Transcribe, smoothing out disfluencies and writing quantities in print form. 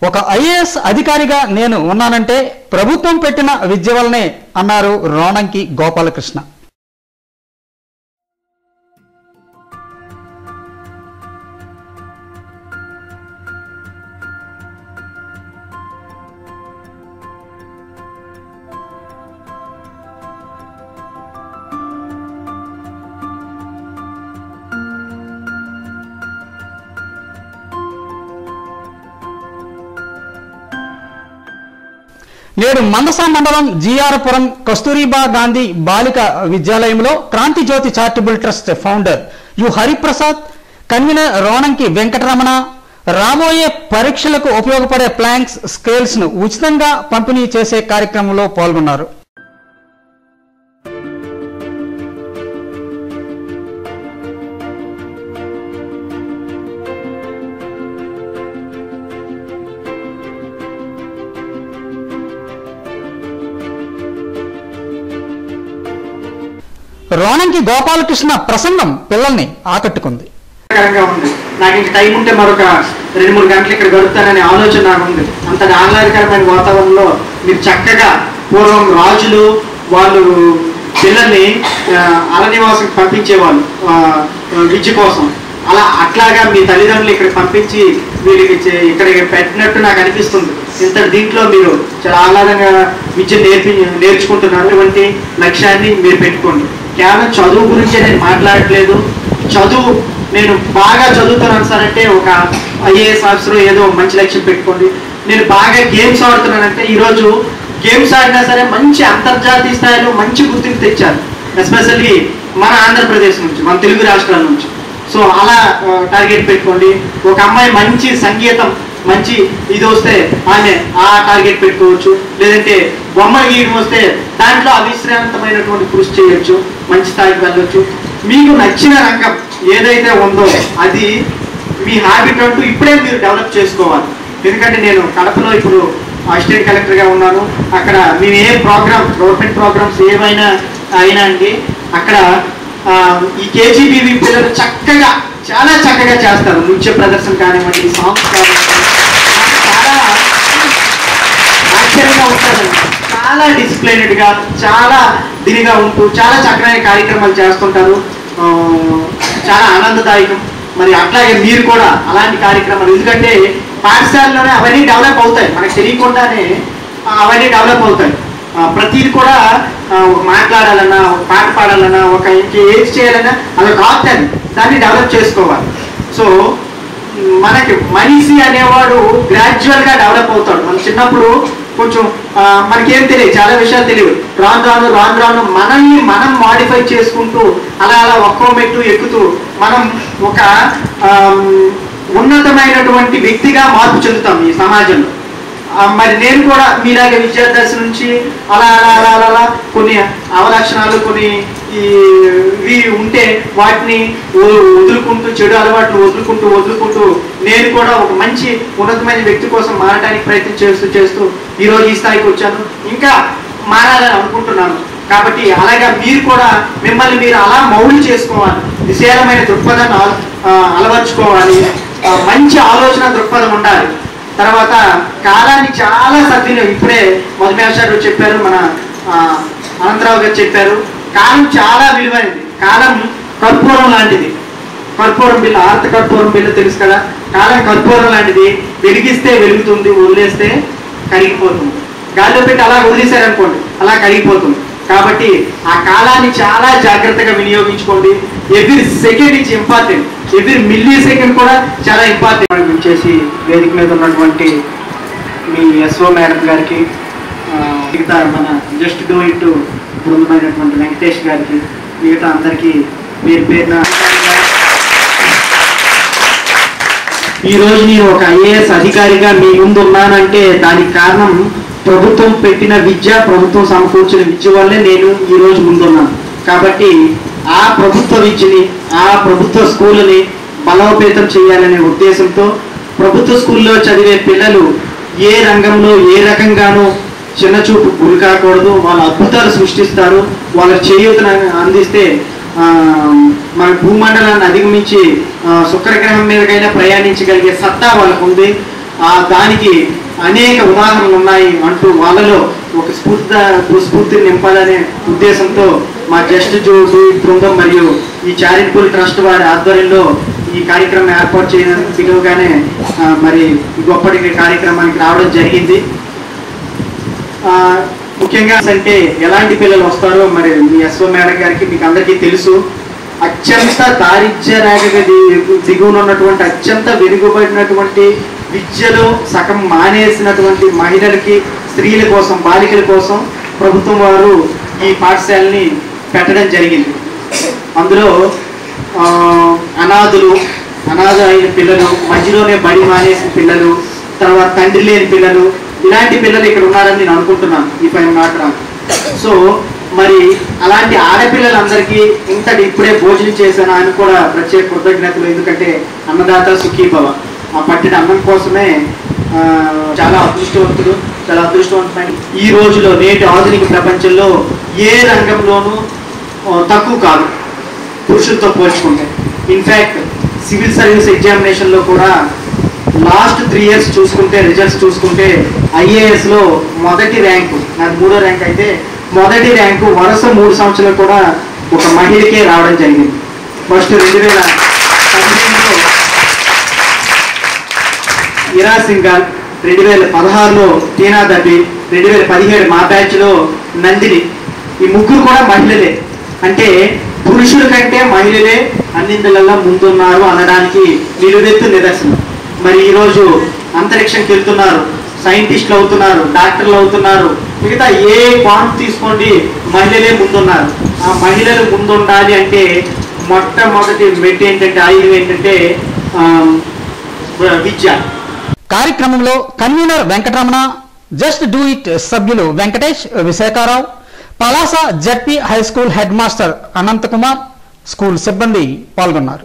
ఒక ఐఏఎస్ అధికారిగా నేను ఉన్నానంటే ప్రభుత్వం పెట్టిన విద్య వల్లనే అన్నారు రోణంకి గోపాలకృష్ణ. నేడు మందస మండలం జిఆర్పురం కస్తూరిబా గాంధీ బాలిక విద్యాలయంలో Kranti Jyothi charitable trust founder U Hariprasad, convener Ronanki Venkataramana రాబోయే పరీక్షలకు ఉపయోగపడే ప్లాంక్స్, స్కేల్స్ ను ఉచితంగా పంపిణీ చేసే కార్యక్రమంలో పాల్గొన్నారు. రోణంకి గోపాలకృష్ణ ప్రసంగం పిల్లల్ని ఆకట్టుకుంది. నాకు ఇంక టైం ఉంటే మరొక 2-3 గంటలు ఇక్కడ గడుపుతాననే ఆలోచన నాకు ఉంది. అంత ఆహ్లాదకరమైన వాతావరణంలో మీరు చక్కగా పూర్వం రాజులు వాళ్ళు పిల్లల్ని అరణ్యవాసం పంపించేవాళ్ళు విద్య కోసం. అట్లాగా మీ తల్లిదండ్రులు ఇక్కడ పంపించి వీళ్ళకి ఇక్కడ పెట్టినట్టు నాకు అనిపిస్తుంది. ఇంత దీంట్లో మీరు చాలా ఆహ్లాదంగా విద్య నేర్చుకుంటున్నారు. అటువంటి లక్ష్యాన్ని మీరు పెట్టుకోండి. కేవలం చదువు గురించే నేను మాట్లాడట్లేదు. చదువు నేను బాగా చదువుతున్నాను సార్ అంటే ఒక ఐఏఎస్ ఆఫీసర్ ఏదో మంచి లక్ష్యం పెట్టుకోండి. నేను బాగా గేమ్స్ ఆడుతున్నానంటే ఈరోజు గేమ్స్ ఆడినా సరే మంచి అంతర్జాతీయ స్థాయిలో మంచి గుర్తింపు తెచ్చారు, ఎస్పెషల్లీ మన ఆంధ్రప్రదేశ్ నుంచి, మన తెలుగు రాష్ట్రాల నుంచి. సో అలా టార్గెట్ పెట్టుకోండి. ఒక అమ్మాయి మంచి సంగీతం మంచి ఇది వస్తే ఆమె ఆ టార్గెట్ పెట్టుకోవచ్చు. లేదంటే బొమ్మలు గీయడం వస్తే దాంట్లో అవిశ్రాంతమైనటువంటి కృషి చేయొచ్చు, మంచి స్థాయికి వెళ్ళొచ్చు. మీకు నచ్చిన రంగం ఏదైతే ఉందో అది మీ హ్యాబిట్ అంటూ ఇప్పుడే మీరు డెవలప్ చేసుకోవాలి. ఎందుకంటే నేను కడపలో ఇప్పుడు అసిస్టెంట్ కలెక్టర్గా ఉన్నాను. అక్కడ మేము ఏ ప్రోగ్రామ్, గవర్నమెంట్ ప్రోగ్రామ్స్ ఏమైనా అయినా అండి అక్కడ ఈ కేజీబీవీ పిల్లలు చక్కగా చాలా చక్కగా చేస్తారు. నృత్య ప్రదర్శన కానివ్వండి, సాంగ్స్ కానివ్వండి, చాలా ఆశ్చర్యంగా ఉంటారండి. చాలా డిసిప్లైనెడ్గా, చాలా దీనిగా ఉంటూ చాలా చక్కని కార్యక్రమాలు చేస్తుంటారు. చాలా ఆనందదాయకం. మరి అట్లాగే మీరు కూడా అలాంటి కార్యక్రమాలు, ఎందుకంటే పాఠశాలలోనే అవన్నీ డెవలప్ అవుతాయి, మనకు తెలియకుండానే అవన్నీ డెవలప్ అవుతాయి. ప్రతిది కూడా మాట్లాడాలన్నా, ఒక పాట పాడాలన్నా, ఒక ఏది చేయాలన్నా అదొక ఆర్ట్ అని దాన్ని డెవలప్ చేసుకోవాలి. సో మనకి మనిషి అనేవాడు గ్రాడ్యువల్గా డెవలప్ అవుతాడు. మన చిన్నప్పుడు కొంచెం మనకేం తెలియదు, చాలా విషయాలు తెలియదు. రాను రాను మనల్ని మనం మాడిఫై చేసుకుంటూ అలా ఒక్కో మెట్టు ఎక్కుతూ మనం ఒక ఉన్నతమైనటువంటి వ్యక్తిగా మార్పు చెందుతాం ఈ సమాజంలో. మరి నేను కూడా మీలాగే విద్యాదశ నుంచి అలా కొన్ని అవలక్షణాలు, కొన్ని ఇవి ఉంటే వాటిని వదులుకుంటూ, చెడు అలవాట్లు వదులుకుంటూ నేను కూడా ఒక మంచి ఉన్నతమైన వ్యక్తి కోసం మారడానికి ప్రయత్నం చేస్తూ ఈరోజు ఈ స్థాయికి వచ్చాను. ఇంకా మారాలని అనుకుంటున్నాను. కాబట్టి అలాగా మీరు కూడా మిమ్మల్ని మీరు అలా మౌల్డ్ చేసుకోవాలి, విశాలమైన దృక్పథాన్ని అలవర్చుకోవాలి, మంచి ఆలోచన దృక్పథం ఉండాలి. తర్వాత కాలాన్ని చాలా సద్వినియోగం, ఇప్పుడే మధుమేషారు చెప్పారు, మన అనంతరావు గారు చెప్పారు, కాలం చాలా విలువైనది. కాలం కర్పూరం లాంటిది. కర్పూరం బిల్ల, ఆర్త కర్పూరం బిల్ల తెలుసు కదా. కాలం కర్పూరం లాంటిది, వెలిగిస్తే వెలుగుతుంది, వదిలేస్తే కరిగిపోతుంది. గాల్లో పెట్టి అలా వదిలేశారనుకోండి అలా కరిగిపోతుంది. కాబట్టి ఆ కాలాన్ని చాలా జాగ్రత్తగా వినియోగించుకోండి. Every second it's important, every millisecond కూడా చాలా ఇంపార్టెంట్. వచ్చేసి వేదిక మీద ఉన్నటువంటి మీ ఎస్ఓ మేడం గారికి, మిగతా మన జస్ట్ డూ ఇట్ బృందమైనటువంటి వెంకటేష్ గారికి, మిగతా అందరికీ పేరున ఈరోజు నేను ఒక ఐఏఎస్ అధికారిగా మీ ముందు ఉన్నానంటే దానికి కారణం ప్రభుత్వం పెట్టిన విద్య, ప్రభుత్వం సమకూర్చిన విద్య వల్లే నేను ఈరోజు ముందున్నాను. కాబట్టి ఆ ప్రభుత్వ విద్యని, ఆ ప్రభుత్వ స్కూళ్ళని బలోపేతం చేయాలనే ఉద్దేశంతో ప్రభుత్వ స్కూల్లో చదివే పిల్లలు ఏ రంగంలో ఏ రకంగానూ చిన్న చూపు గురి కాకూడదు. వాళ్ళు అద్భుతాలు సృష్టిస్తారు. వాళ్ళ చేయూతను అందిస్తే మన భూమండలాన్ని అధిగమించి శుక్రగ్రహం మీదకైనా ప్రయాణించగలిగే సత్తా వాళ్ళకు ఉంది. దానికి అనేక ఉదాహరణలు ఉన్నాయి అంటూ వాళ్ళలో ఒక స్ఫూర్తిని నింపాలనే ఉద్దేశంతో మా జస్ట్ డూ ఇట్ బృందం మరియు ఈ చారిటబుల్ ట్రస్ట్ వారి ఆధ్వర్యంలో ఈ కార్యక్రమం ఏర్పాటు చేయడానికి పిలువగానే మరి గొప్పటి కార్యక్రమానికి రావడం జరిగింది. ముఖ్యంగా అంటే ఎలాంటి పిల్లలు వస్తారో మరి మీ ఎస్ఓ మేడం గారికి మీకు అందరికీ తెలుసు. అత్యంత దారిద్ర్య రేఖగా దిగువన ఉన్నటువంటి అత్యంత వెనుకబడినటువంటి విద్యలో సగం మానేసినటువంటి మహిళలకి, స్త్రీల కోసం, బాలికల కోసం ప్రభుత్వం వారు ఈ పాఠశాలని పెట్టడం జరిగింది. అందులో అనాథ అయిన పిల్లలు, మధ్యలోనే బడి మానేసిన పిల్లలు, తర్వాత తండ్రి లేని పిల్లలు, ఇలాంటి పిల్లలు ఇక్కడ ఉన్నారని నేను అనుకుంటున్నాను ఈ 5 నాట్ రాంగ్. సో మరి అలాంటి ఆడపిల్లలందరికీ ఇంతటి ఇప్పుడే భోజనం చేశాను ఆయన కూడా ప్రత్యేక కృతజ్ఞతలు. ఎందుకంటే అన్నదాత సుఖీభవ, ఆ పట్టిన అన్నం కోసమే చాలా అదృష్టవంతమైన ఈ రోజులో నేటి ఆధునిక ప్రపంచంలో ఏ రంగంలోనూ తక్కువ కాదు పురుషులతో పోల్చుకుంటే. ఇన్ఫ్యాక్ట్ సివిల్ సర్వీస్ ఎగ్జామినేషన్లో కూడా లాస్ట్ 3 years చూసుకుంటే, రిజల్ట్స్ చూసుకుంటే ఐఏఎస్లో మొదటి ర్యాంకు, నాకు 3వ ర్యాంక్ అయితే మొదటి ర్యాంకు వరుస 3 సంవత్సరాలు కూడా ఒక మహిళకే రావడం జరిగింది. ఫస్ట్ 2015లో ఇరా సింగాల్, 2016లో టీనా దబి, 2017 మా బ్యాచ్లో నందిని. ఈ ముగ్గురు కూడా మహిళలే. అంటే పురుషుల కంటే మహిళలే అన్నింటిలో ముందున్నారు అనడానికి నిలువెత్తు నిదర్శనం. మరి ఈరోజు అంతరిక్షంకి వెళ్తున్నారు, సైంటిస్టులు అవుతున్నారు, డాక్టర్లు అవుతున్నారు, మిగతా ఏ పాయింట్ తీసుకోండి మహిళలే ముందున్నారు. ఆ మహిళలు ముందుండాలి అంటే మొట్టమొదటి మెట్టు ఏంటంటే, ఆయుధం ఏంటంటే విద్య. కార్యక్రమంలో convener Venkataramana, just do it సభ్యులు Venkatesh, Visakharao, Palasa ZP high school head master Anantakumar, school సిబ్బంది పాల్గొన్నారు.